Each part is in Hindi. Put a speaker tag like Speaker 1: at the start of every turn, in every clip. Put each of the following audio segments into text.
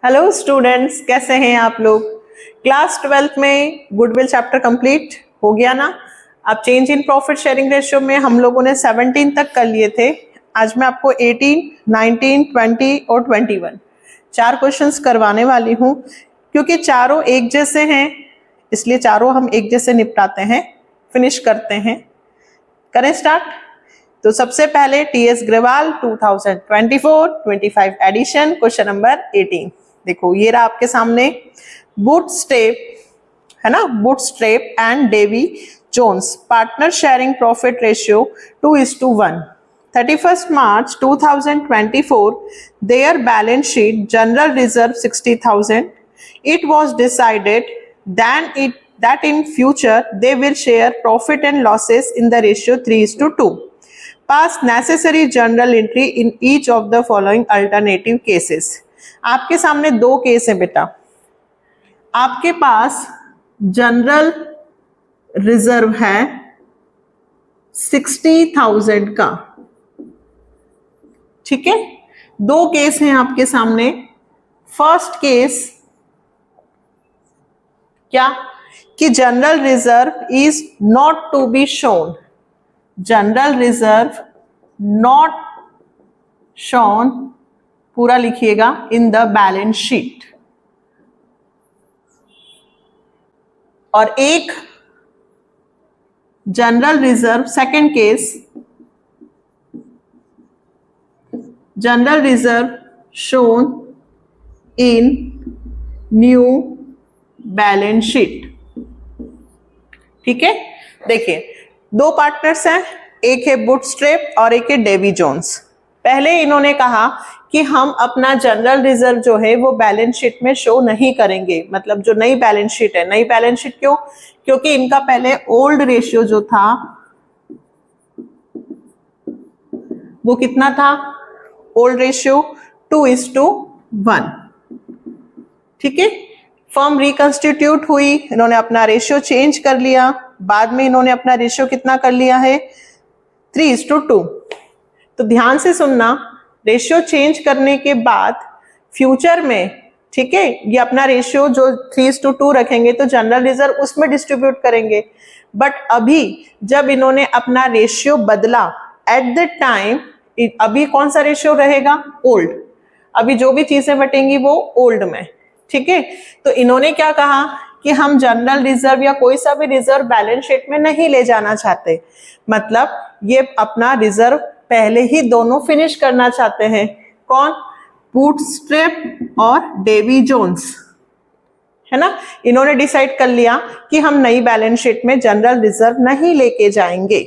Speaker 1: हेलो स्टूडेंट्स, कैसे हैं आप लोग। क्लास 12th में गुडविल चैप्टर कंप्लीट हो गया ना। अब change in profit sharing ratio में हम लोगों ने 17 तक कर लिए थे। आज मैं आपको 18, 19, 20 और 21 चार क्वेश्चंस करवाने वाली हूँ। क्योंकि चारों एक जैसे हैं इसलिए चारों हम एक जैसे निपटाते हैं, फिनिश करते हैं। करें स्टार्ट। तो सबसे पहले TS Grewal 2024-25 edition question number 18। देखो ये रहा आपके सामने। बूटस्ट्रैप है ना, Bootstrap and Davy Jones partner sharing profit ratio 2:1। 31st March 2024 their balance sheet general reserve 60,000. It was decided that in future they will share profit and losses in the ratio 3:2. Pass necessary journal entry in each of the following alternative cases. आपके सामने दो केस हैं बेटा। आपके पास जनरल रिजर्व है 60,000 का, ठीक है। दो केस हैं आपके सामने। फर्स्ट केस क्या कि general reserve is not to be shown, general reserve not shown, पूरा लिखिएगा, इन द बैलेंस शीट। और एक general reserve, second case, general reserve shown in new balance sheet, ठीक है। देखिए दो पार्टनर्स हैं, एक है बूटस्ट्रैप और एक है डेवी जोन्स। पहले इन्होंने कहा कि हम अपना जनरल रिजर्व जो है वो बैलेंस शीट में शो नहीं करेंगे, मतलब जो नई बैलेंस शीट है। नई बैलेंस शीट क्यों? क्योंकि इनका पहले ओल्ड रेशियो जो था वो कितना था? ओल्ड रेशियो 2:1, ठीक है। फर्म रिकंस्टिट्यूट हुई, इन्होंने अपना रेशियो चेंज कर लिया। बाद में इन्होंने अपना रेशियो कितना कर लिया है? 3:2। तो ध्यान से सुनना, रेशियो चेंज करने के बाद फ्यूचर में, ठीक है, ये अपना रेशियो जो 3:2 रखेंगे तो जनरल रिजर्व उसमें डिस्ट्रीब्यूट करेंगे। बट अभी जब इन्होंने अपना रेशियो बदला, एट द टाइम अभी कौन सा रेशियो रहेगा? ओल्ड। अभी जो भी चीजें बटेंगी वो ओल्ड में, ठीक है। तो इन्होंने क्या कहा कि हम जनरल रिजर्व या कोई सा भी रिजर्व बैलेंस शीट में नहीं ले जाना चाहते, मतलब ये अपना रिजर्व पहले ही दोनों फिनिश करना चाहते हैं। कौन? बूटस्ट्रैप और डेवी जोन्स, है ना। इन्होंने डिसाइड कर लिया कि हम नई बैलेंस शीट में जनरल रिजर्व नहीं लेके जाएंगे।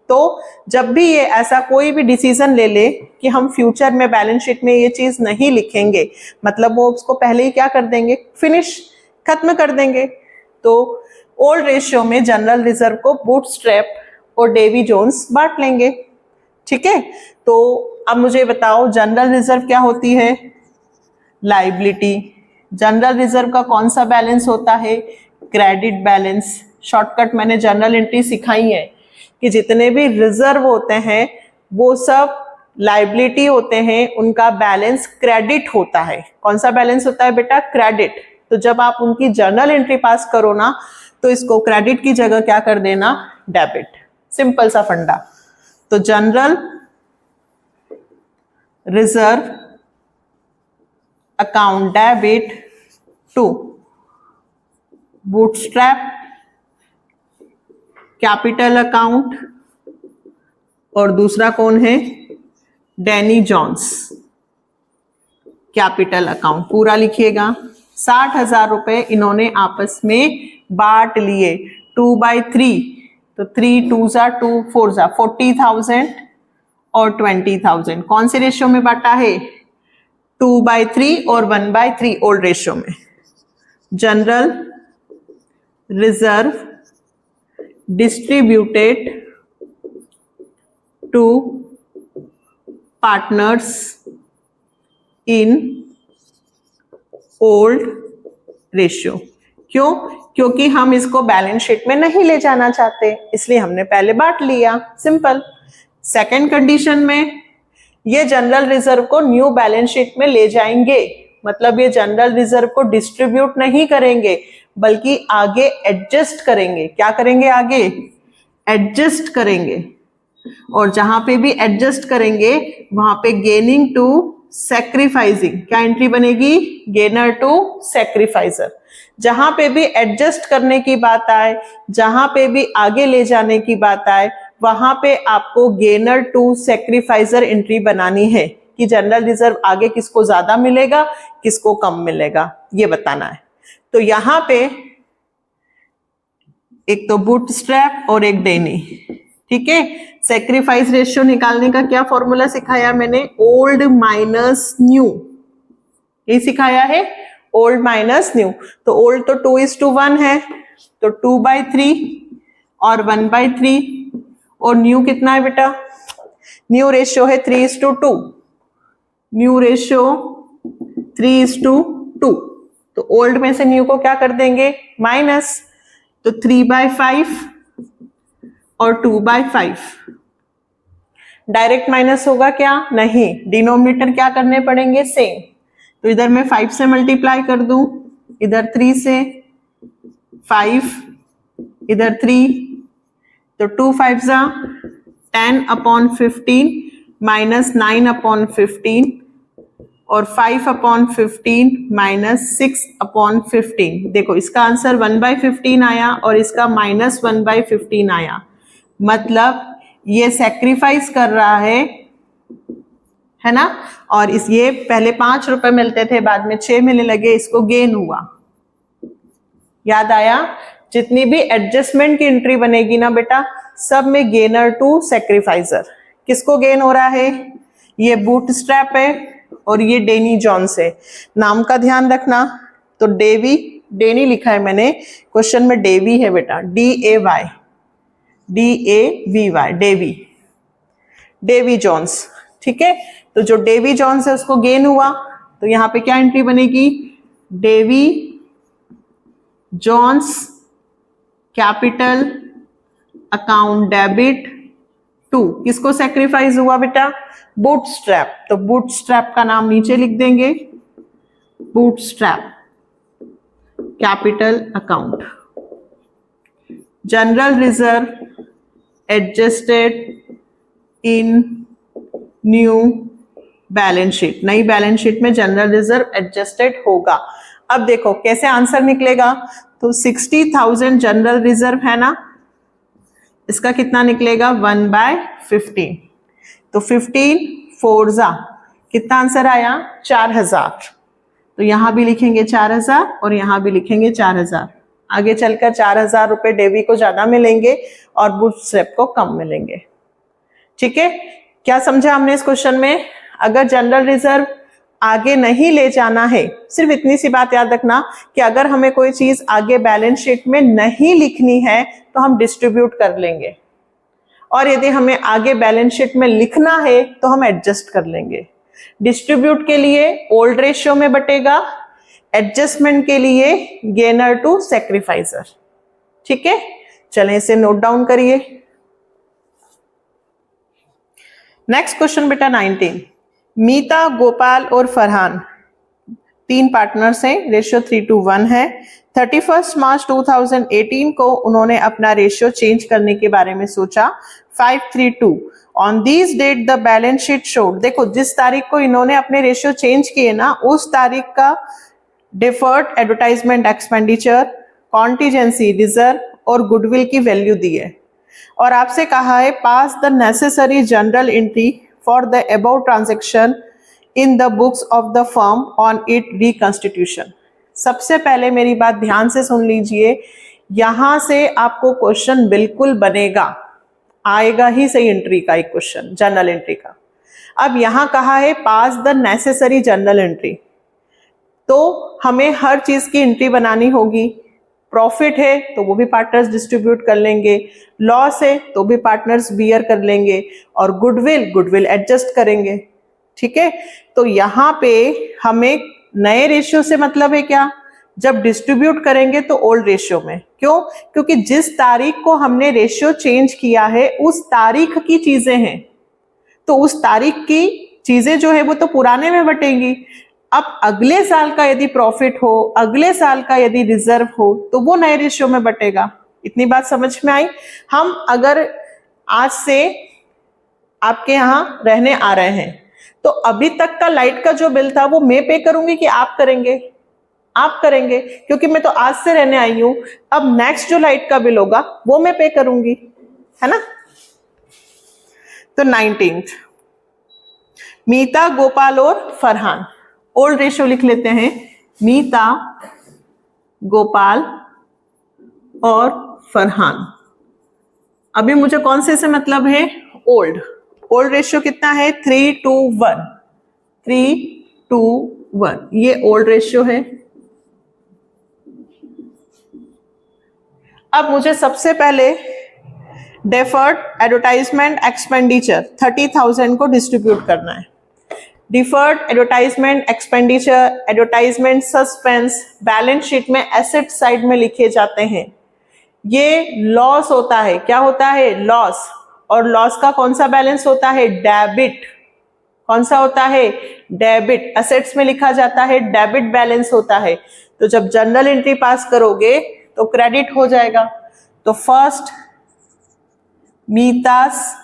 Speaker 1: तो जब भी ये ऐसा कोई भी डिसीजन ले ले कि हम फ्यूचर में बैलेंस शीट में ये चीज नहीं लिखेंगे, मतलब वो उसको पहले ही क्या कर देंगे? फिनिश, खत्म कर देंगे। तो ओल्ड रेशियो में जनरल रिजर्व को बूटस्ट्रैप और डेवी जोन्स बांट लेंगे, ठीक है। तो अब मुझे बताओ जनरल रिजर्व क्या होती है? लायबिलिटी। जनरल रिजर्व का कौन सा बैलेंस होता है? Credit balance. शॉर्टकट मैंने जनरल एंट्री सिखाई है कि जितने भी रिजर्व होते हैं वो सब लायबिलिटी होते हैं, उनका बैलेंस क्रेडिट होता है। कौन सा बैलेंस होता है बेटा? क्रेडिट। तो जब आप उनकी जर्नल एंट्री पास करो ना, तो इसको क्रेडिट की जगह क्या कर देना? डेबिट। सिंपल सा फंडा। तो general reserve account debit to Bootstrap capital account, और दूसरा कौन है? Danny Jones capital account. पूरा लिखिएगा। 60,000 रुपए इन्होंने आपस में बांट लिए 2/3। तो 3 2 2 4 40,000 और 20,000। कौन से रेशियो में बांटा है? 2/3 और 1/3 ओल्ड रेशियो में। General reserve distributed to partners in old ratio। क्यों? क्योंकि हम इसको बैलेंस शीट में नहीं ले जाना चाहते, इसलिए हमने पहले बांट लिया। सिंपल। सेकेंड कंडीशन में ये जनरल रिजर्व को न्यू बैलेंस शीट में ले जाएंगे, मतलब ये जनरल रिजर्व को डिस्ट्रीब्यूट नहीं करेंगे बल्कि आगे एडजस्ट करेंगे। क्या करेंगे? आगे एडजस्ट करेंगे, और जहां पे भी एडजस्ट करेंगे वहां पे गेनिंग टू सैक्रिफाइसिंग, क्या एंट्री बनेगी? Gainer to sacrificer. जहां पे भी एडजस्ट करने की बात आए, जहां पे भी आगे ले जाने की बात आए, वहां पे आपको गेनर टू सैक्रिफाइजर एंट्री बनानी है कि जनरल रिजर्व आगे किसको ज्यादा मिलेगा, किसको कम मिलेगा, ये बताना है। तो यहां पे एक तो बूटस्ट्रैप और एक डेनी, ठीक है। सैक्रिफाइस रेशियो निकालने का क्या फॉर्मूला सिखाया मैंने? ओल्ड माइनस न्यू, ये सिखाया है, ओल्ड माइनस न्यू। तो ओल्ड तो 2:1 है, तो 2/3 और 1/3, और न्यू कितना है बेटा? न्यू रेशियो है 3:2, न्यू रेशियो 3:2। तो ओल्ड में से न्यू को क्या कर देंगे? माइनस, तो 3/5 और 2/5। डायरेक्ट माइनस होगा क्या? नहीं, डिनोमिनेटर क्या करने पड़ेंगे? सेम। तो इधर मैं 5 से मल्टीप्लाई कर दूं, इधर 3 से, 5 इधर 3, तो 2 5 10/15 माइनस 9/15 और 5/15 माइनस 6/15। देखो इसका आंसर 1/15 आया और इसका माइनस 1/15 आया, मतलब ये सैक्रिफाइस कर रहा है ना। और इस ये पहले 5 रुपए मिलते थे, बाद में 6 मिलने लगे, इसको गेन हुआ। याद आया? जितनी भी एडजस्टमेंट की एंट्री बनेगी ना बेटा, सब में गेनर टू सैक्रिफाइजर। किसको गेन हो रहा है? ये बूटस्ट्रैप है और ये डेनी जॉन्स है। नाम का ध्यान रखना, तो डेनी लिखा है मैंने, क्वेश्चन में डेवी है बेटा, DAVY, डेवी जॉन्स, ठीक है। तो जो डेवी जॉन्स है उसको गेन हुआ, तो यहां पे क्या एंट्री बनेगी? Davy Jones capital account debit to, किसको सैक्रिफाइस हुआ बेटा? बूटस्ट्रैप। तो बूटस्ट्रैप का नाम नीचे लिख देंगे, bootstrap capital account. General reserve adjusted in new balance sheet, नई बैलेंस शीट में जनरल रिजर्व एडजस्टेड होगा। अब देखो कैसे आंसर निकलेगा। तो 60,000 जनरल रिजर्व है ना, इसका कितना निकलेगा? 1/15। तो 15 4 कितना आंसर आया? 4000। तो यहां भी लिखेंगे 4000 और यहां भी लिखेंगे 4000। आगे चलकर 4000 रुपए डेवी को ज्यादा मिलेंगे और बूटस्ट्रैप को कम मिलेंगे, ठीक है। क्या समझा हमने इस क्वेश्चन में? अगर जनरल रिजर्व आगे नहीं ले जाना है, सिर्फ इतनी सी बात याद रखना कि अगर हमें कोई चीज आगे बैलेंस शीट में नहीं लिखनी है तो हम डिस्ट्रीब्यूट कर लेंगे, और यदि हमें आगे बैलेंस शीट में लिखना है तो हम एडजस्ट कर लेंगे। डिस्ट्रीब्यूट के लिए ओल्ड रेशियो में बटेगा, एडजस्टमेंट के लिए गेनर टू सैक्रिफाइजर, ठीक है। चलें इसे नोट डाउन करिए। नेक्स्ट क्वेश्चन बेटा 19। मीता, गोपाल और फरहान 3 पार्टनर्स हैं, रेशियो 3:1 है। 31 मार्च 2018 को उन्होंने अपना रेशियो चेंज करने के बारे में सोचा, 5:3:2। On this date the balance sheet showed, देखो जिस तारीख को इन्होंने अपने रेशियो चेंज किए ना, उस तारीख का deferred advertisement expenditure, contingency reserve और गुडविल की वैल्यू दी है, और आपसे कहा है pass the necessary journal entry for the above transaction in the books of the firm on it reconstitution. सबसे पहले मेरी बात ध्यान से सुन लीजिए, यहां से आपको क्वेश्चन बिल्कुल बनेगा, आएगा ही सही एंट्री का एक क्वेश्चन, जनरल एंट्री का। अब यहां कहा है pass the necessary journal entry, तो हमें हर चीज की एंट्री बनानी होगी। प्रॉफिट है तो वो भी पार्टनर्स डिस्ट्रीब्यूट कर लेंगे, लॉस है तो भी पार्टनर्स बियर कर लेंगे, और गुडविल एडजस्ट करेंगे, ठीक है। तो यहाँ पे हमें नए रेशियो से मतलब है क्या? जब डिस्ट्रीब्यूट करेंगे तो ओल्ड रेशियो में। क्यों? क्योंकि जिस तारीख को हमने रेशियो चेंज किया है उस तारीख की चीजें हैं, तो उस तारीख की चीजें जो है वो तो पुराने में बटेंगी। अब अगले साल का यदि प्रॉफिट हो, अगले साल का यदि रिजर्व हो, तो वो नए रेशियो में बटेगा। इतनी बात समझ में आई। हम अगर आज से आपके यहां रहने आ रहे हैं, तो अभी तक का लाइट का जो बिल था वो मैं पे करूंगी कि आप करेंगे? आप करेंगे, क्योंकि मैं तो आज से रहने आई हूं। अब नेक्स्ट जो लाइट का बिल होगा वो मैं पे करूंगी, है ना। तो 19th, मीता, गोपाल और फरहान। ओल्ड रेशियो लिख लेते हैं, मीता, गोपाल और फरहान। अभी मुझे कौन से से मतलब है? ओल्ड। ओल्ड रेशियो कितना है? 3:1। 3:1 ये ओल्ड रेशियो है। अब मुझे सबसे पहले डेफर्ड एडवर्टाइजमेंट एक्सपेंडिचर 30,000 को डिस्ट्रीब्यूट करना है। Deferred advertisement expenditure, advertisement suspense balance sheet में एसेट साइड में लिखे जाते हैं। ये लॉस होता है। क्या होता है? लॉस। और लॉस का कौन सा बैलेंस होता है? डेबिट। कौन सा होता है? डेबिट। एसेट्स में लिखा जाता है, डेबिट बैलेंस होता है। तो जब जर्नल एंट्री पास करोगे तो क्रेडिट हो जाएगा। तो first, Meeta's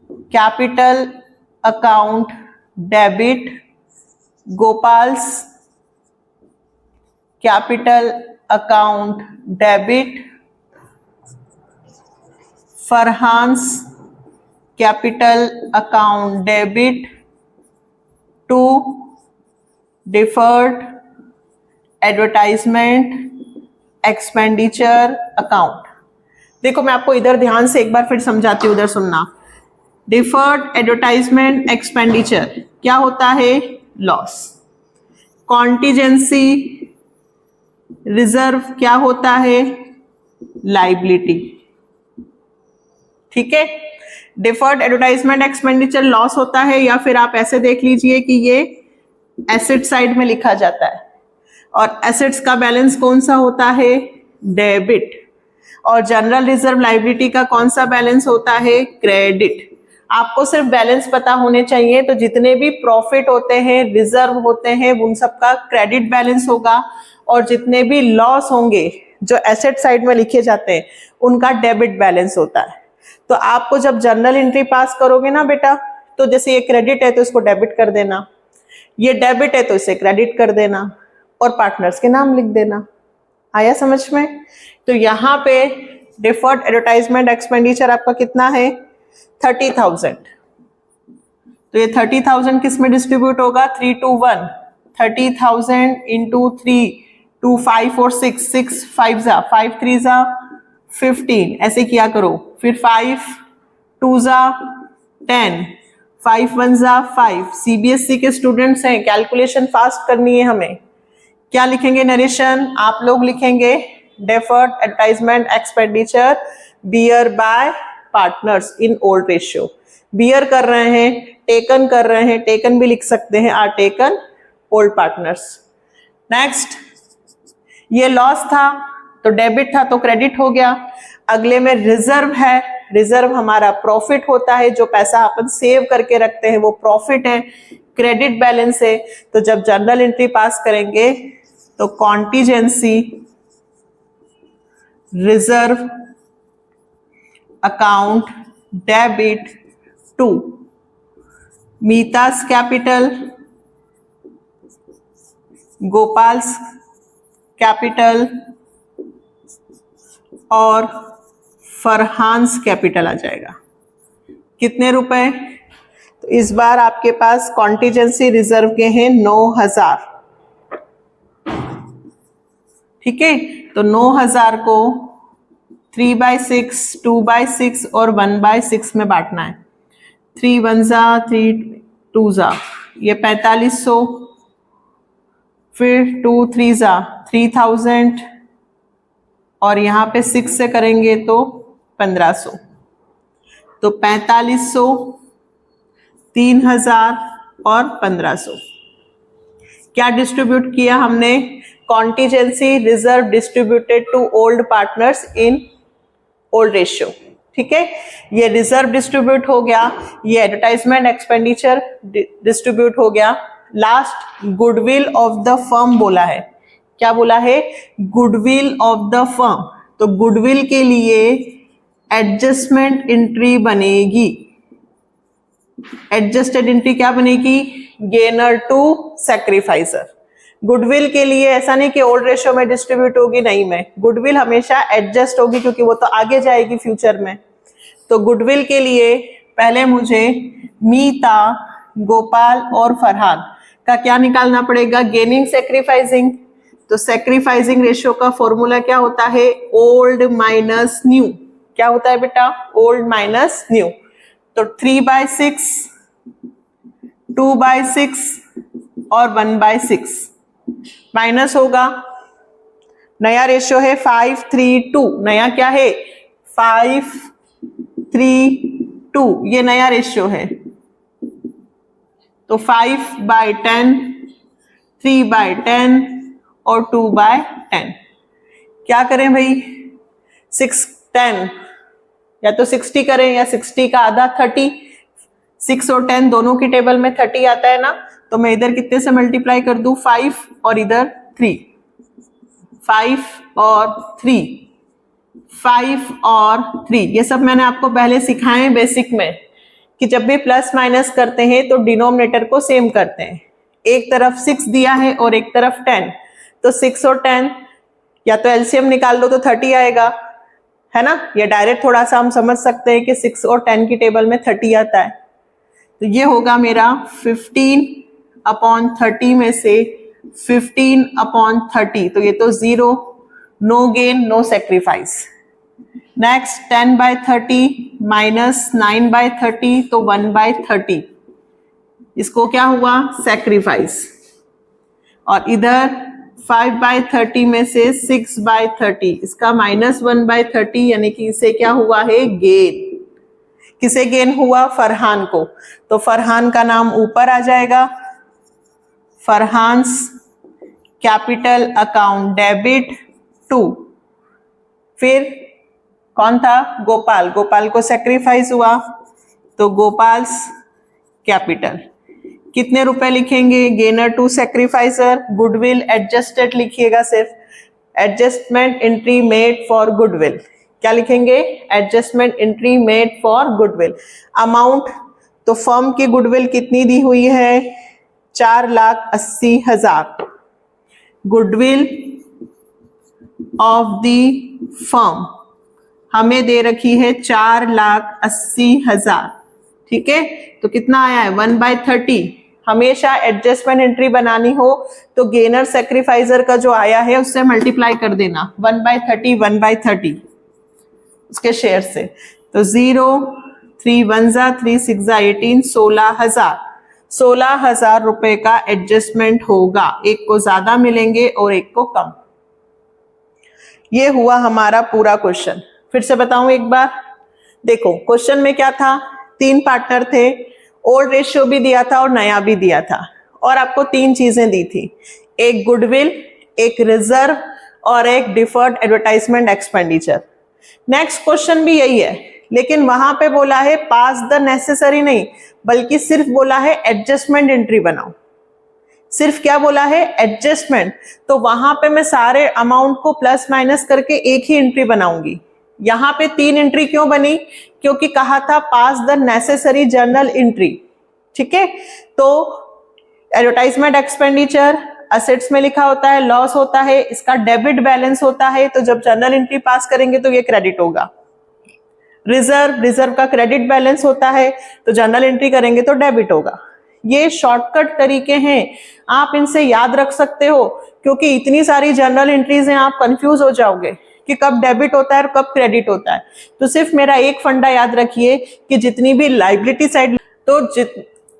Speaker 1: capital account debit, Gopal's capital account debit, Farhan's capital account debit to deferred advertisement expenditure account. देखो मैं आपको इधर ध्यान से एक बार फिर समझाती हूँ, उधर सुनना। डिफर्ड एडवर्टाइजमेंट एक्सपेंडिचर क्या होता है? लॉस। कॉन्टिजेंसी रिजर्व क्या होता है? लाइबिलिटी। ठीक है। डिफर्ड एडवर्टाइजमेंट एक्सपेंडिचर लॉस होता है, या फिर आप ऐसे देख लीजिए कि ये एसेट साइड में लिखा जाता है। और एसेट्स का बैलेंस कौन सा होता है? डेबिट। और जनरल रिजर्व लाइबिलिटी का कौन सा बैलेंस होता है? क्रेडिट। आपको सिर्फ बैलेंस पता होने चाहिए। तो जितने भी प्रॉफिट होते हैं, रिजर्व होते हैं, उन सबका क्रेडिट बैलेंस होगा, और जितने भी लॉस होंगे जो एसेट साइड में लिखे जाते हैं उनका डेबिट बैलेंस होता है। तो आपको जब जर्नल एंट्री पास करोगे ना बेटा, तो जैसे ये क्रेडिट है तो इसको डेबिट कर देना, ये डेबिट है तो इसे क्रेडिट कर देना, और पार्टनर्स के नाम लिख देना। आया समझ में? तो यहाँ पे डिफर्ड एडवर्टाइजमेंट एक्सपेंडिचर आपका कितना है? 30,000। तो ये 30,000 किस में डिस्ट्रीब्यूट होगा? 3:1। 30,000 इंटू 3, 2, 5 और 6, 6 5 जा 5 3 जा 15, ऐसे किया करो। फिर 5 2 जा 10, 5 1 जा 5। सीबीएसई के स्टूडेंट्स हैं, कैलकुलेशन फास्ट करनी है हमें। क्या लिखेंगे नरेशन? आप लोग लिखेंगे deferred advertisement expenditure bear by partners in old ratio. Bear कर रहे हैं, टेकन कर रहे हैं, टेकन भी लिख सकते हैं, are taken old partners. Next, ये लॉस था तो डेबिट था तो क्रेडिट हो गया। अगले में रिजर्व है। रिजर्व हमारा प्रॉफिट होता है, जो पैसा अपन सेव करके रखते हैं वो प्रॉफिट है, क्रेडिट बैलेंस है। तो जब जर्नल एंट्री पास करेंगे तो contingency reserve account debit to Meeta's capital, Gopal's capital और फरहान्स कैपिटल आ जाएगा। कितने रुपए? तो इस बार आपके पास कॉन्टिजेंसी रिजर्व के हैं 9,000। ठीक है। तो 9,000 को 3/6, 2/6 और 1/6 में बांटना है। 3 1 जा 3 2 जा, ये 4500, फिर 2 3 जा 3000, और यहाँ पे 6 से करेंगे तो 1500। तो 4500, 3000 और 1500 क्या डिस्ट्रीब्यूट किया हमने? Contingency reserve distributed to old partners in old ratio. ठीक है, ये रिजर्व डिस्ट्रीब्यूट हो गया, ये एडवर्टाइजमेंट एक्सपेंडिचर डिस्ट्रीब्यूट हो गया, last goodwill of the firm बोला है। क्या बोला है? Goodwill of the firm. तो गुडविल के लिए एडजस्टमेंट एंट्री बनेगी। एडजस्टेड एंट्री क्या बनेगी? Gainer to सैक्रिफाइसर। गुडविल के लिए ऐसा नहीं कि ओल्ड रेशियो में डिस्ट्रीब्यूट होगी, नहीं में गुडविल हमेशा एडजस्ट होगी क्योंकि वो तो आगे जाएगी फ्यूचर में। तो गुडविल के लिए पहले मुझे मीता, गोपाल और फरहान का क्या निकालना पड़ेगा? Gaining sacrificing. तो सैक्रिफाइसिंग रेशियो का फॉर्मूला क्या होता है? Old minus new. क्या होता है बेटा? Old minus new. तो 3/6, 2/6 और 1/6 माइनस होगा। नया रेशियो है 5:3:2। नया क्या है? 5:3:2 ये नया रेशियो है। तो 5/10, 3/10 और 2/10। क्या करें भाई? 610 या तो 60 करें या 60 का आधा 30। 6 और 10 दोनों की टेबल में 30 आता है ना, तो मैं इधर कितने से मल्टीप्लाई कर दूं? 5 और इधर 3। 5 और 3, 5 और 3। ये सब मैंने आपको पहले सिखाए हैं बेसिक में कि जब भी प्लस माइनस करते हैं तो डिनोमिनेटर को सेम करते हैं। एक तरफ 6 दिया है और एक तरफ 10, तो 6 और 10 या तो एलसीएम निकाल दो तो 30 आएगा, है ना। या डायरेक्ट थोड़ा सा हम समझ सकते हैं कि 6 और 10 की टेबल में 30 आता है। तो ये होगा मेरा 15/30 में से 15/30। तो ये तो 0, no gain no sacrifice. Next 10/30 minus 9/30, तो 1/30। इसको क्या हुआ? सेक्रीफाइस। और इधर 5/30 में से 6/30, इसका -1/30, यानी कि इसे क्या हुआ है? गेन। किसे गेन हुआ? फरहान को। तो फरहान का नाम ऊपर आ जाएगा। फरहान्स कैपिटल अकाउंट डेबिट टू। फिर कौन था? गोपाल। गोपाल को सेक्रीफाइस हुआ तो गोपाल्स कैपिटल। कितने रुपए लिखेंगे? Gainer to sacrificer. Goodwill adjusted लिखिएगा सिर्फ। Adjustment entry made for goodwill. क्या लिखेंगे? Adjustment entry made for goodwill. Amount तो फर्म की गुडविल कितनी दी हुई है? 4,80,000। गुडविल ऑफ द फर्म हमें दे रखी है 4,80,000। ठीक है, तो कितना आया है? 1/30। हमेशा एडजस्टमेंट एंट्री बनानी हो तो गेनर सेक्रीफाइजर का जो आया है उससे मल्टीप्लाई कर देना। 1/30 1/30 उसके शेयर से। तो 0, 3 1 3 6 18, 16,000। 16,000 रुपए का एडजस्टमेंट होगा। एक को ज्यादा मिलेंगे और एक को कम। ये हुआ हमारा पूरा क्वेश्चन। फिर से बताऊं एक बार। देखो क्वेश्चन में क्या था? 3 पार्टनर थे, ओल्ड रेशियो भी दिया था और नया भी दिया था, और आपको 3 चीजें दी थी, एक गुडविल, एक रिजर्व और एक deferred advertisement expenditure. Next question भी यही है, लेकिन वहां पे बोला है पास द नेसेसरी नहीं, बल्कि सिर्फ बोला है एडजस्टमेंट एंट्री बनाओ। सिर्फ क्या बोला है? एडजस्टमेंट। तो वहां पे मैं सारे अमाउंट को प्लस माइनस करके एक ही एंट्री बनाऊंगी। यहां पे 3 एंट्री क्यों बनी? क्योंकि कहा था पास द नेसेसरी जर्नल एंट्री। ठीक है, तो एडवर्टाइजमेंट एक्सपेंडिचर असेट्स में लिखा होता है, लॉस होता है, इसका डेबिट बैलेंस होता है, तो जब जर्नल एंट्री पास करेंगे तो ये क्रेडिट होगा। रिजर्व का क्रेडिट बैलेंस होता है, तो जर्नल एंट्री करेंगे तो डेबिट होगा। ये शॉर्टकट तरीके हैं, आप इनसे याद रख सकते हो, क्योंकि इतनी सारी जर्नल एंट्रीज हैं, आप कंफ्यूज हो जाओगे कि कब डेबिट होता है और कब क्रेडिट होता है। तो सिर्फ मेरा एक फंडा याद रखिए कि जितनी भी लायबिलिटी साइड, तो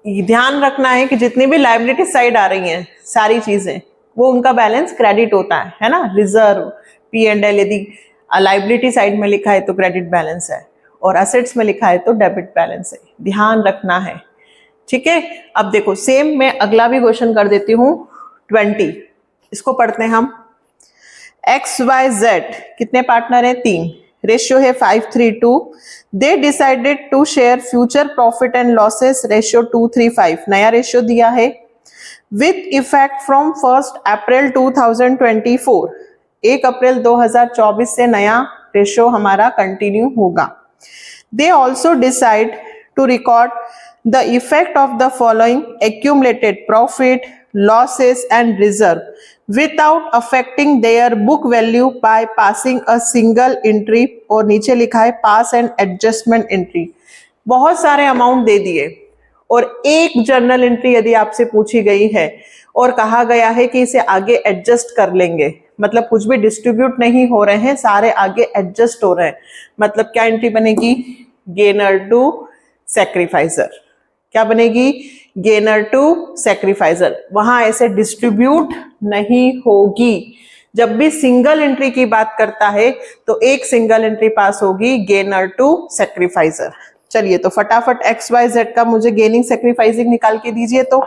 Speaker 1: ध्यान रखना है कि जितनी भी लायबिलिटी साइड आ रही हैं सारी चीजें, वो उनका बैलेंस क्रेडिट होता है ना। रिजर्व, P&L यदि लायबिलिटी साइड में लिखा है तो क्रेडिट बैलेंस है, और असेट्स में लिखा है तो डेबिट बैलेंस है। ध्यान रखना है, ठीक है। अब देखो सेम मैं अगला भी क्वेश्चन कर देती हूँ। 20 इसको पढ़ते हैं हम। XYZ कितने पार्टनर हैं? 3। रेशियो है 5:3:2। They decided to share future profit and losses, ratio 2:3:5। नया रेशियो दिया है। With effect from 1 April 2024, 1 April 2024 से नया रेशियो हमारा कंटिन्यू होगा। They also decide to record the effect of the following accumulated profit, losses and reserve without affecting their book value by passing a single entry, और नीचे लिखा है पास एंड एडजस्टमेंट एंट्री। बहुत सारे अमाउंट दे दिए और एक जर्नल एंट्री यदि आपसे पूछी गई है और कहा गया है कि इसे आगे एडजस्ट कर लेंगे, मतलब कुछ भी डिस्ट्रीब्यूट नहीं हो रहे हैं, सारे आगे एडजस्ट हो रहे हैं, मतलब क्या एंट्री बनेगी? Gainer to sacrificer. क्या बनेगी? Gainer to sacrificer. वहां ऐसे डिस्ट्रीब्यूट नहीं होगी। जब भी सिंगल एंट्री की बात करता है तो एक सिंगल एंट्री पास होगी, गेनर टू सैक्रिफाइसर। चलिए तो फटाफट XYZ का मुझे गेनिंग सैक्रिफाइसिंग निकाल के दीजिए, तो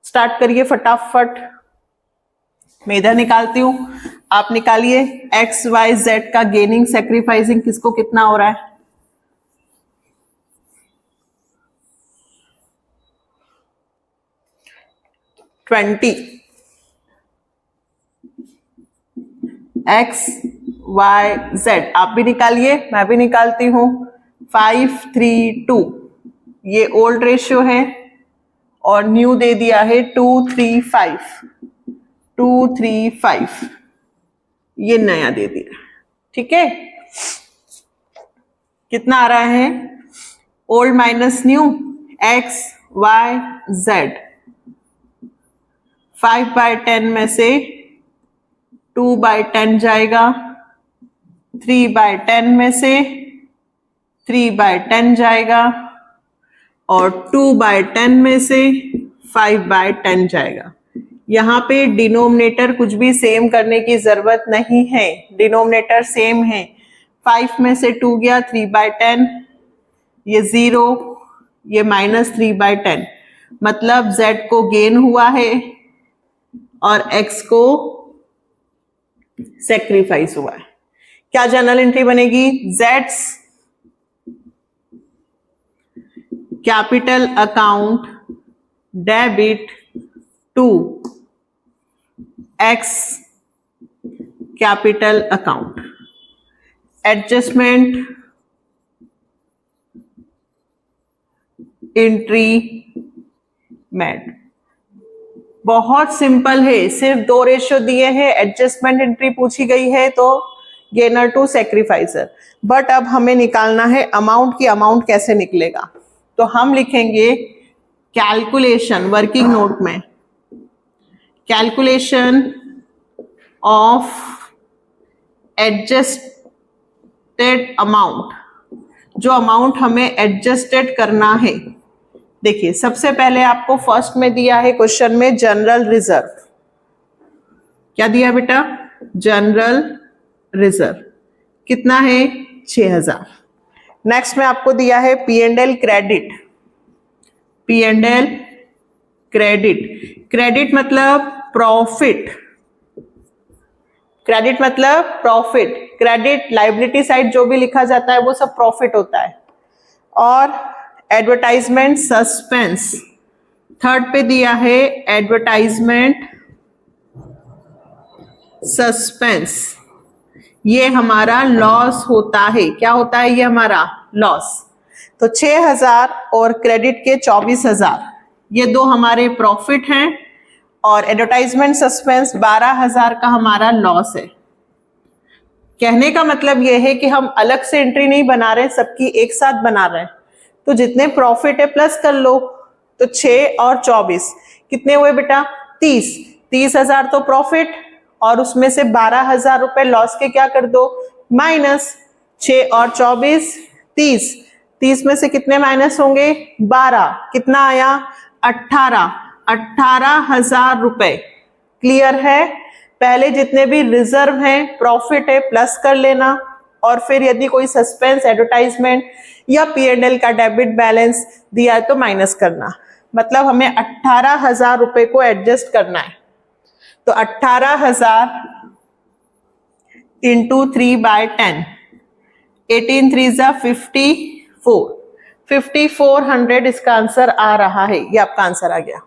Speaker 1: स्टार्ट करिए फटाफट। मैं इधर निकालती हूं, आप निकालिए। XYZ का गेनिंग सैक्रिफाइसिंग किसको कितना हो रहा है? XYZ आप भी निकालिए, मैं भी निकालती हूं। 532 ये ओल्ड रेशियो है और न्यू दे दिया है 235 ये नया दे दिया। ठीक है, कितना आ रहा है? ओल्ड माइनस न्यू, XYZ 5/10 में से 2/10 जाएगा, 3/10 में से 3/10 जाएगा और 2/10 में से 5/10 जाएगा। यहाँ पे डिनोमिनेटर कुछ भी सेम करने की जरूरत नहीं है, डिनोमिनेटर सेम है। 5 में से 2 गया, 3/10, ये 0, ये -3/10, मतलब Z को गेन हुआ है और X को सैक्रिफाइस हुआ है। क्या जर्नल एंट्री बनेगी? Z's capital account debit to X capital account, adjustment entry made. बहुत सिंपल है, सिर्फ 2 रेशियो दिए हैं, एडजस्टमेंट एंट्री पूछी गई है तो गेनर टू सैक्रिफाइसर। बट अब हमें निकालना है अमाउंट की, अमाउंट कैसे निकलेगा? तो हम लिखेंगे कैलकुलेशन, वर्किंग नोट में कैलकुलेशन ऑफ एडजस्टेड अमाउंट, जो अमाउंट हमें एडजस्टेड करना है। देखिए सबसे पहले आपको फर्स्ट में दिया है क्वेश्चन में जनरल रिजर्व। क्या दिया बेटा? जनरल रिजर्व कितना है? 6000। नेक्स्ट में आपको दिया है P&L credit. P&L credit, credit मतलब प्रॉफिट, क्रेडिट मतलब प्रॉफिट, क्रेडिट लाइबिलिटी साइड जो भी लिखा जाता है वो सब प्रॉफिट होता है। और एडवर्टाइजमेंट सस्पेंस, थर्ड पे दिया है एडवर्टाइजमेंट सस्पेंस, ये हमारा लॉस होता है। क्या होता है? ये हमारा लॉस। तो 6000 और क्रेडिट के 24000, ये दो हमारे प्रॉफिट हैं और एडवर्टाइजमेंट सस्पेंस 12000 का हमारा लॉस है। कहने का मतलब यह है कि हम अलग से एंट्री नहीं बना रहे, सबकी एक साथ बना रहे हैं। तो जितने प्रॉफिट है प्लस कर लो, तो 6 और 24 कितने हुए बेटा? 30। 30,000 तो प्रॉफिट और उसमें से 12,000 रुपए लॉस के क्या कर दो? माइनस। 6 और 24 30, 30 में से कितने माइनस होंगे? 12। कितना आया? 18,000 रुपए। क्लियर है? पहले जितने भी रिजर्व हैं, प्रॉफिट है, प्लस कर लेना और फिर यदि कोई सस्पेंस, एडवर्टाइजमेंट या P&L का डेबिट बैलेंस दिया है तो माइनस करना। मतलब हमें 18,000 रुपए को एडजस्ट करना है। तो 18,000 इंटू 3/10, 18 3 जा 54, 5400 इसका आंसर आ रहा है। ये आपका आंसर आ गया।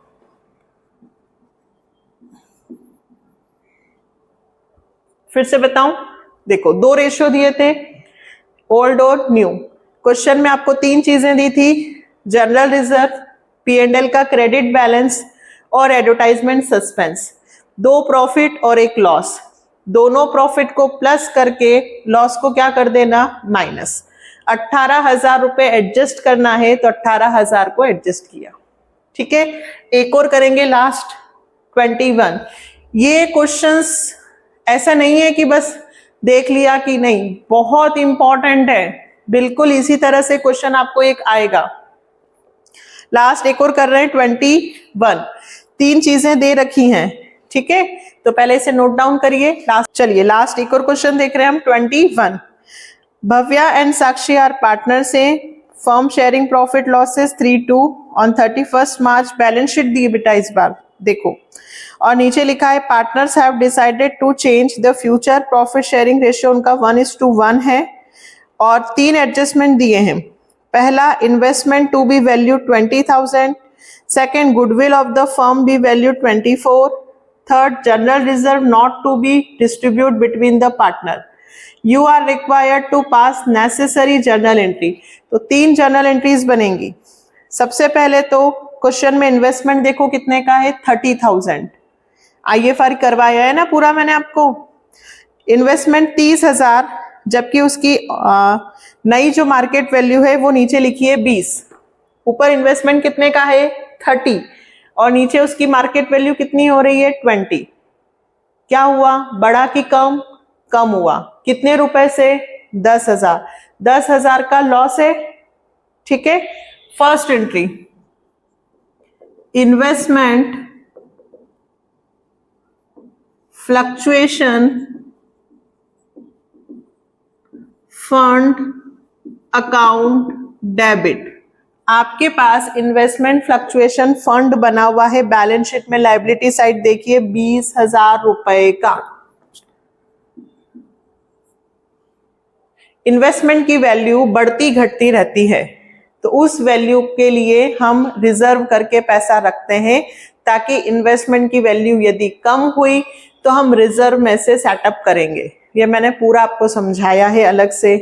Speaker 1: फिर से बताऊं, देखो 2 रेशियो दिए थे, ओल्ड और न्यू। क्वेश्चन में आपको 3 चीजें दी थी, जनरल रिजर्व, P&L का क्रेडिट बैलेंस और एडवर्टाइजमेंट सस्पेंस। 2 प्रॉफिट और 1 लॉस, दोनों प्रॉफिट को प्लस करके लॉस को क्या कर देना, माइनस। 18,000 रुपए एडजस्ट करना है तो 18,000 को एडजस्ट किया। ठीक है, एक और करेंगे लास्ट 21। ये क्वेश्चंस ऐसा नहीं है कि बस देख लिया कि नहीं, बहुत इंपॉर्टेंट है, बिल्कुल इसी तरह से क्वेश्चन आपको एक आएगा। लास्ट एक और कर रहे हैं 21। 3 चीजें दे रखी हैं, ठीक है, तो पहले इसे नोट डाउन करिए। चलिए लास्ट एक और क्वेश्चन देख रहे हैं हम 21। Bhavya and Sakshi are partners in firm sharing profit losses 3-2 on 31st March, balance sheet दी बेटा इस बार देखो, और नीचे लिखा है partners have decided to change the future profit sharing ratio, उनका 1:1 है और 3 एडजस्टमेंट दिए हैं। पहला, investment to be value 20,000, second, goodwill of the firm be value 24, third, general reserve not to be distribute between the partner, you are required to pass necessary journal entry. तो 3 जर्नल एंट्रीज बनेंगी। सबसे पहले तो क्वेश्चन में इन्वेस्टमेंट देखो कितने का है, 30,000। IFR करवाया है ना पूरा मैंने आपको। इन्वेस्टमेंट 30,000, जबकि उसकी नई जो मार्केट वैल्यू है वो नीचे लिखी है 20। ऊपर इन्वेस्टमेंट कितने का है, 30, और नीचे उसकी मार्केट वैल्यू कितनी हो रही है, 20। क्या हुआ, बड़ा कि कम, कम हुआ। कितने रुपए से, 10,000। 10,000 का लॉस है, ठीक है। First entry, investment fluctuation fund account debit. आपके पास इन्वेस्टमेंट फ्लक्चुएशन फंड बना हुआ है बैलेंस शीट में, लायबिलिटी साइड देखिए 20,000 रुपए का। इन्वेस्टमेंट की वैल्यू बढ़ती घटती रहती है, तो उस वैल्यू के लिए हम रिजर्व करके पैसा रखते हैं, ताकि इन्वेस्टमेंट की वैल्यू यदि कम हुई तो हम रिजर्व में से सेटअप करेंगे। ये मैंने पूरा आपको समझाया है अलग से।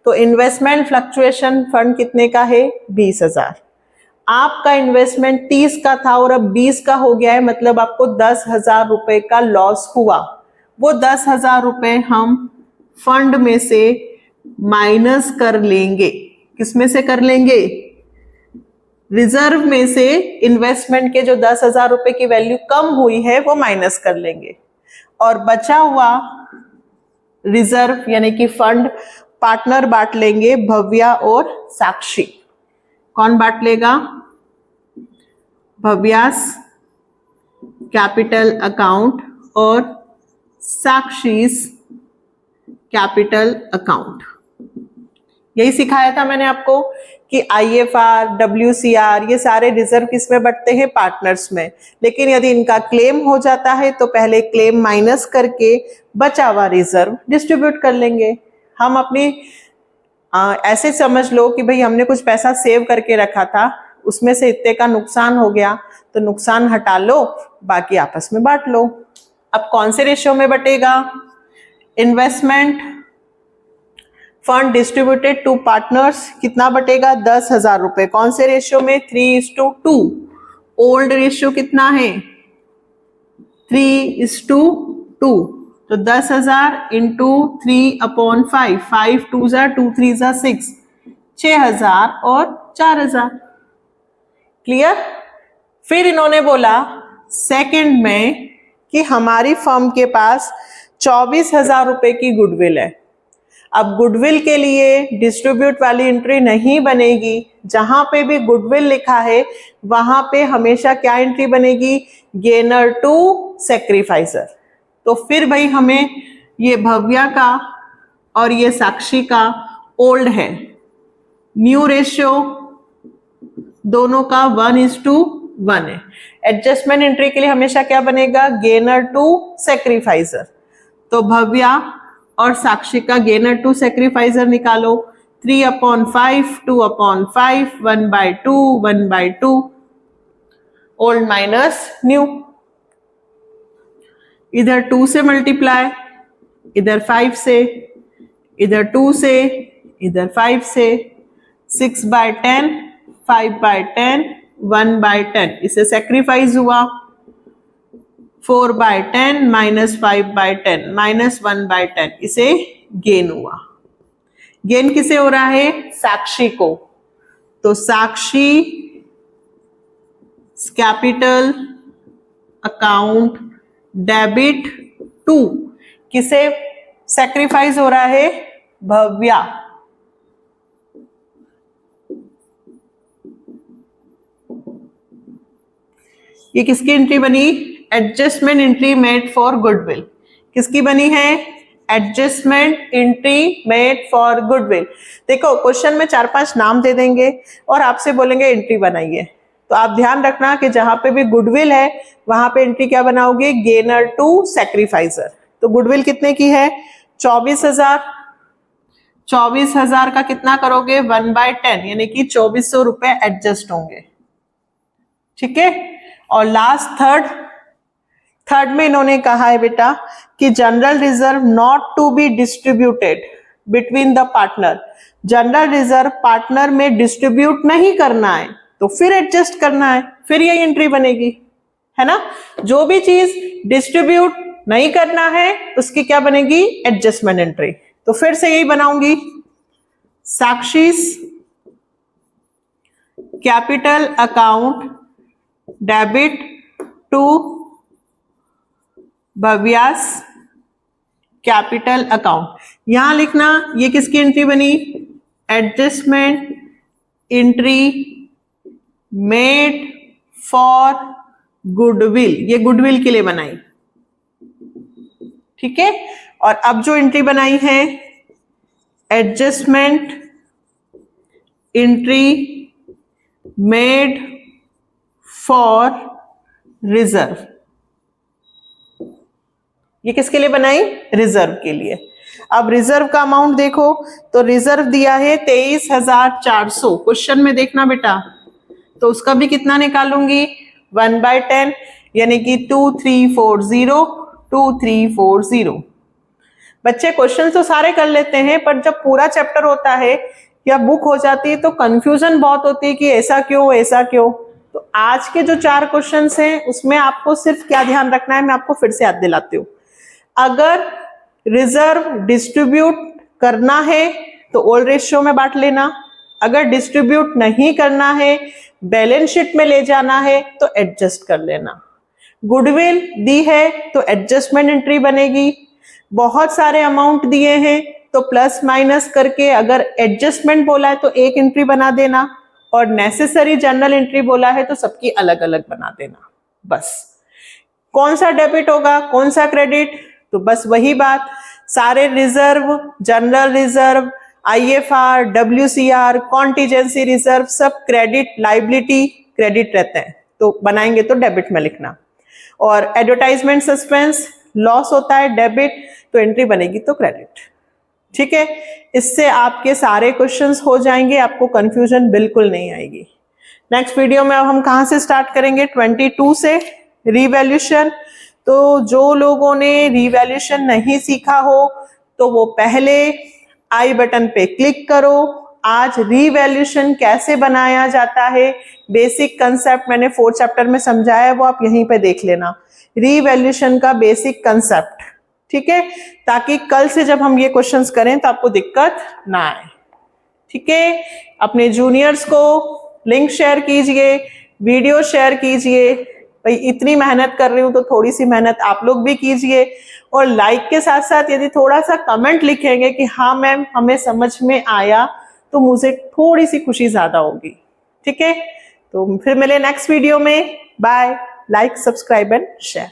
Speaker 1: तो इन्वेस्टमेंट फ्लक्चुएशन फंड कितने का है, 20,000। आपका इन्वेस्टमेंट 30 का था और अब 20 का हो गया है, मतलब आपको 10,000 रुपए का लॉस हुआ। वो 10,000 रुपए हम फंड में से माइनस कर लेंगे। किस में से कर लेंगे, रिजर्व में से। इन्वेस्टमेंट के जो 10,000 रुपए की वैल्यू कम हुई है वो माइनस कर लेंगे, और बचा हुआ रिजर्व यानी कि फंड पार्टनर बांट लेंगे, भव्या और साक्षी। कौन बांट लेगा, भव्यास कैपिटल अकाउंट और साक्षीज कैपिटल अकाउंट। यही सिखाया था मैंने आपको कि IFR, WCR ये सारे रिजर्व किस में बढ़ते हैं, पार्टनर्स में। लेकिन यदि इनका क्लेम हो जाता है तो पहले क्लेम माइनस करके बचा हुआ रिजर्व डिस्ट्रीब्यूट कर लेंगे। हम अपनी ऐसे समझ लो कि भाई हमने कुछ पैसा सेव करके रखा था, उसमें से इतने का नुकसान हो गया तो नुकसान हटा लो, बाकी आपस में बांट लो। अब कौन से रेशियो में बटेगा, investment fund distributed to partners कितना बटेगा, 10,000 रुपए। कौन से रेशियो में, 3:2। ओल्ड रेशियो कितना है, 3:2। तो 10,000 इंटू 3/5, 5 2 2 3 6, 6,000 और 4,000। क्लियर। फिर इन्होंने बोला सेकंड में कि हमारी फर्म के पास 24,000 रुपए की गुडविल है। अब गुडविल के लिए डिस्ट्रीब्यूट वाली एंट्री नहीं बनेगी। जहां पे भी गुडविल लिखा है वहां पे हमेशा क्या एंट्री बनेगी, गेनर टू सैक्रिफाइसर। तो फिर भाई हमें ये भव्या का और ये साक्षी का ओल्ड है, न्यू रेशियो दोनों का 1:1 है। एडजस्टमेंट एंट्री के लिए हमेशा क्या बनेगा, गेनर टू सैक्रिफाइसर। तो भव्या और साक्षी का गेनर टू सैक्रिफाइसर निकालो, 3/5, 2/5, 1/2, 1/2, ओल्ड माइनस न्यू। इधर 2 से मल्टीप्लाई, इधर 5 से, इधर 2 से, इधर 5 से, 6/10, 5/10, 1/10, इसे सेक्रीफाइस हुआ, 4/10 माइनस 5/10 माइनस 1/10, इसे गेन हुआ। गेन किसे हो रहा है? साक्षी को। तो साक्षी कैपिटल अकाउंट डेबिट टू, किसे सेक्रीफाइस हो रहा है? भव्या। ये किसकी एंट्री बनी? Adjustment entry made for goodwill. किसकी बनी है? Adjustment entry made for goodwill. देखो क्वेश्चन में 4-5 नाम दे देंगे और आपसे बोलेंगे एंट्री बनाइए, तो आप ध्यान रखना कि जहां पे भी गुडविल है वहां पे एंट्री क्या बनाओगे? Gainer to sacrificer. तो गुडविल कितने की है? 24,000। 24,000 का कितना करोगे? 1/10, यानी कि 2400 रुपए एडजस्ट होंगे। ठीक है। और लास्ट थर्ड में इन्होंने कहा है बेटा कि general reserve not to be distributed between the partner. General reserve partner में डिस्ट्रीब्यूट नहीं करना है, तो फिर एडजस्ट करना है, फिर ये एंट्री बनेगी, है ना। जो भी चीज डिस्ट्रीब्यूट नहीं करना है उसकी क्या बनेगी? Adjustment entry. तो फिर से यही बनाऊंगी, Sakshi's capital account debit to Bhavya's capital account. यहां लिखना ये किसकी एंट्री बनी? Adjustment entry made for goodwill. ये गुडविल के लिए बनाई, ठीक है। और अब जो एंट्री बनाई है adjustment entry made for reserve, ये किसके लिए बनाई? रिजर्व के लिए। अब रिजर्व का अमाउंट देखो तो रिजर्व दिया है 23,400। क्वेश्चन में देखना बेटा, तो उसका भी कितना निकालूंगी? 1/10, यानी कि 2340, 2340। बच्चे क्वेश्चन तो सारे कर लेते हैं, पर जब पूरा चैप्टर होता है या बुक हो जाती है तो कंफ्यूजन बहुत होती है कि ऐसा क्यों, ऐसा क्यों। तो आज के जो 4 क्वेश्चंस हैं उसमें आपको सिर्फ क्या ध्यान रखना है, मैं आपको फिर से याद दिलाती हूँ। अगर रिजर्व डिस्ट्रीब्यूट करना है तो ओल्ड रेशियो में बांट लेना, अगर डिस्ट्रीब्यूट नहीं करना है, बैलेंस शीट में ले जाना है, तो एडजस्ट कर लेना। गुडविल दी है तो एडजस्टमेंट एंट्री बनेगी। बहुत सारे अमाउंट दिए हैं तो प्लस माइनस करके, अगर एडजस्टमेंट बोला है तो एक एंट्री बना देना, और नेसेसरी जनरल एंट्री बोला है तो सबकी अलग अलग बना देना। बस कौन सा डेबिट होगा, कौन सा क्रेडिट, तो बस वही बात, सारे reserve, general reserve, IFR, WCR, contingency reserve सब क्रेडिट, लाइबिलिटी क्रेडिट रहते हैं, तो बनाएंगे तो डेबिट में लिखना। और एडवर्टाइजमेंट सस्पेंस लॉस होता है डेबिट, तो एंट्री बनेगी तो क्रेडिट। ठीक है, इससे आपके सारे क्वेश्चंस हो जाएंगे, आपको कंफ्यूजन बिल्कुल नहीं आएगी। नेक्स्ट वीडियो में अब हम कहां से स्टार्ट करेंगे? 22 से रिवैल्यूएशन। तो जो लोगों ने रिवैल्यूएशन नहीं सीखा हो तो वो पहले आई बटन पे क्लिक करो। आज रिवैल्यूएशन कैसे बनाया जाता है, बेसिक कंसेप्ट मैंने 4th चैप्टर में समझाया है, वो आप यहीं पे देख लेना, रिवैल्यूएशन का बेसिक कंसेप्ट। ठीक है, ताकि कल से जब हम ये क्वेश्चंस करें तो आपको दिक्कत ना आए। ठीक है, अपने जूनियर्स को लिंक शेयर कीजिए, वीडियो शेयर कीजिए। भाई इतनी मेहनत कर रही हूं तो थोड़ी सी मेहनत आप लोग भी कीजिए, और लाइक के साथ साथ यदि थोड़ा सा कमेंट लिखेंगे कि हाँ मैम हमें समझ में आया, तो मुझे थोड़ी सी खुशी ज्यादा होगी। ठीक है, तो फिर मिले नेक्स्ट वीडियो में। Bye, like, subscribe and share.